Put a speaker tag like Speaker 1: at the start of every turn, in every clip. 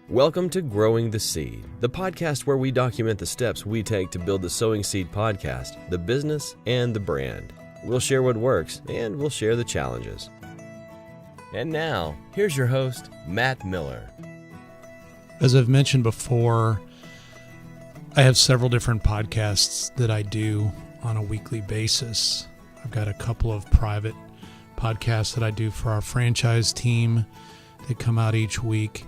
Speaker 1: Welcome to Growing the Seed, the podcast where we document the steps we take to build the Sowing Seed podcast, the business, and the brand. We'll share what works, and we'll share the challenges. And now, here's your host, Matt Miller.
Speaker 2: As I've mentioned before, I have several different podcasts that I do on a weekly basis. I've got a couple of private podcasts that I do for our franchise team that come out each week.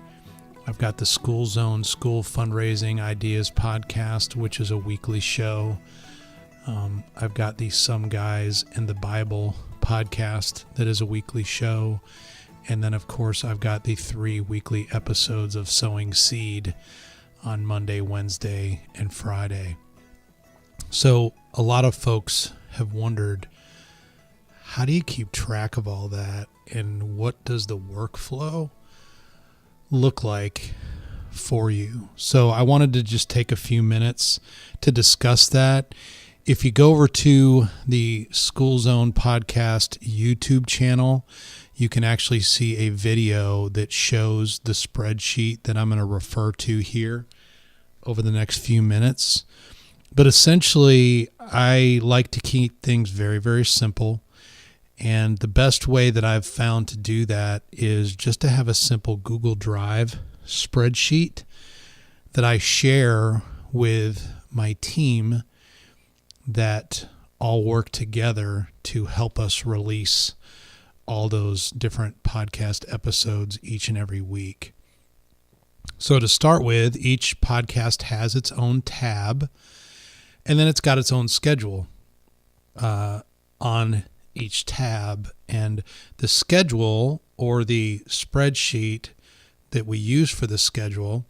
Speaker 2: I've got the School Zone School Fundraising Ideas podcast, which is a weekly show. I've got the Some Guys and the Bible podcast that is a weekly show. And then, of course, I've got the 3 weekly episodes of Sowing Seed on Monday, Wednesday, and Friday. So a lot of folks have wondered, how do you keep track of all that? And what does the workflow look like for you? So I wanted to just take a few minutes to discuss that. If you go over to the School Zone podcast YouTube channel, you can actually see a video that shows the spreadsheet that I'm going to refer to here over the next few minutes. But essentially, I like to keep things very, very simple. And the best way that I've found to do that is just to have a simple Google Drive spreadsheet that I share with my team that all work together to help us release all those different podcast episodes each and every week. So to start with, each podcast has its own tab, and then it's got its own schedule on each tab. And the schedule, or the spreadsheet that we use for the schedule,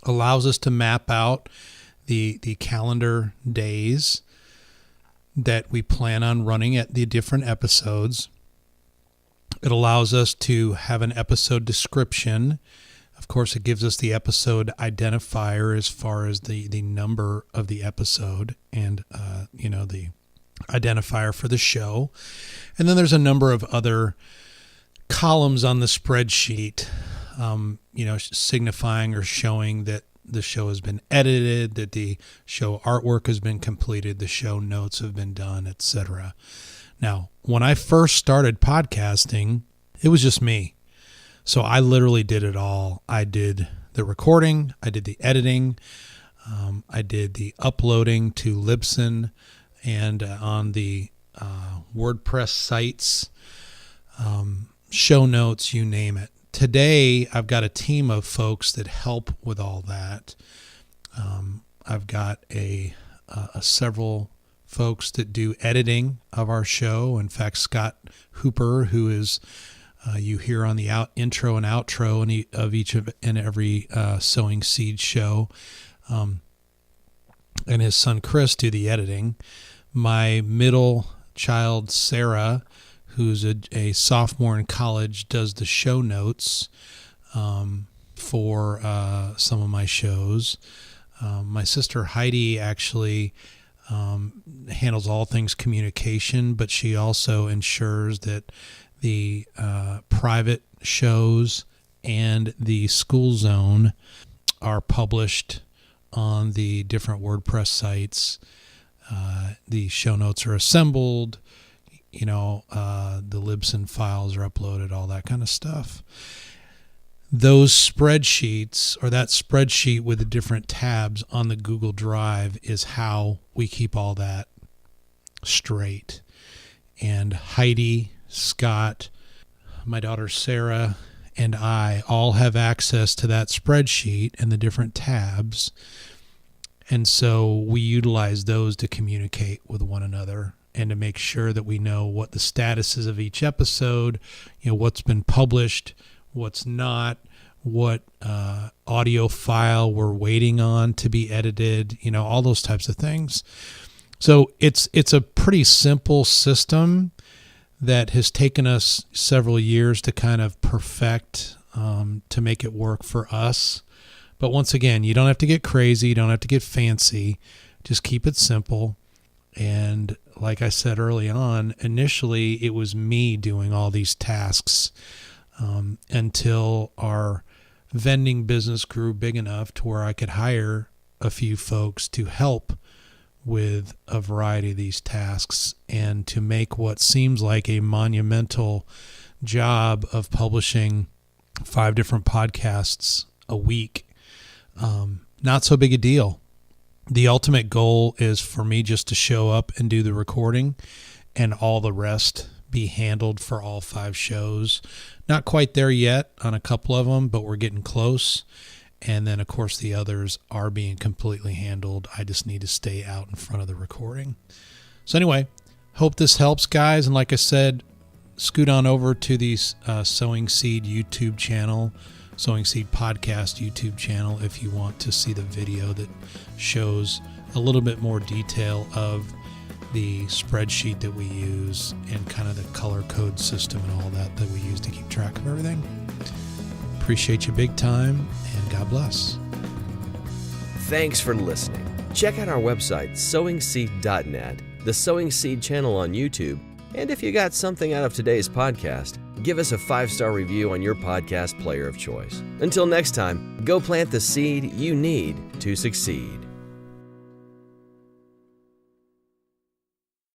Speaker 2: allows us to map out the calendar days that we plan on running at the different episodes. It allows us to have an episode description. Of course, it gives us the episode identifier as far as the number of the episode and, the identifier for the show. And then there's a number of other columns on the spreadsheet, signifying or showing that the show has been edited, that the show artwork has been completed, the show notes have been done, etc. Now, when I first started podcasting, it was just me. So I literally did it all. I did the recording, I did the editing, I did the uploading to Libsyn and on the WordPress sites, show notes, you name it. Today, I've got a team of folks that help with all that. I've got several folks that do editing of our show. In fact, Scott Hooper, who is you hear on the intro and outro of each and every Sowing Seed show, and his son Chris do the editing. My middle child, Sarah, who's a sophomore in college, does the show notes for some of my shows. My sister Heidi actually handles all things communication, but she also ensures that the private shows and the School Zone are published on the different WordPress sites. The show notes are assembled, the Libsyn files are uploaded, all that kind of stuff. Those spreadsheets, or that spreadsheet with the different tabs on the Google Drive, is how we keep all that straight. And Heidi, Scott, my daughter Sarah, and I all have access to that spreadsheet and the different tabs. And so we utilize those to communicate with one another and to make sure that we know what the status is of each episode, what's been published, what's not, what audio file we're waiting on to be edited, all those types of things. So it's a pretty simple system that has taken us several years to kind of perfect, to make it work for us. But once again, you don't have to get crazy. You don't have to get fancy. Just keep it simple. And like I said early on, initially it was me doing all these tasks until our vending business grew big enough to where I could hire a few folks to help with a variety of these tasks and to make what seems like a monumental job of publishing 5 different podcasts a week. Not so big a deal. The ultimate goal is for me just to show up and do the recording and all the rest be handled for all 5 shows. Not quite there yet on a couple of them, but we're getting close. And then, of course, the others are being completely handled. I just need to stay out in front of the recording. So anyway, hope this helps, guys. And like I said, scoot on over to the Sowing Seed YouTube channel, Sowing Seed Podcast YouTube channel, if you want to see the video that shows a little bit more detail of the spreadsheet that we use and kind of the color code system and all that we use to keep track of everything. Appreciate you big time, and God bless.
Speaker 1: Thanks for listening. Check out our website, sowingseed.net, the Sowing Seed channel on YouTube, and if you got something out of today's podcast, give us a 5-star review on your podcast player of choice. Until next time, go plant the seed you need to succeed.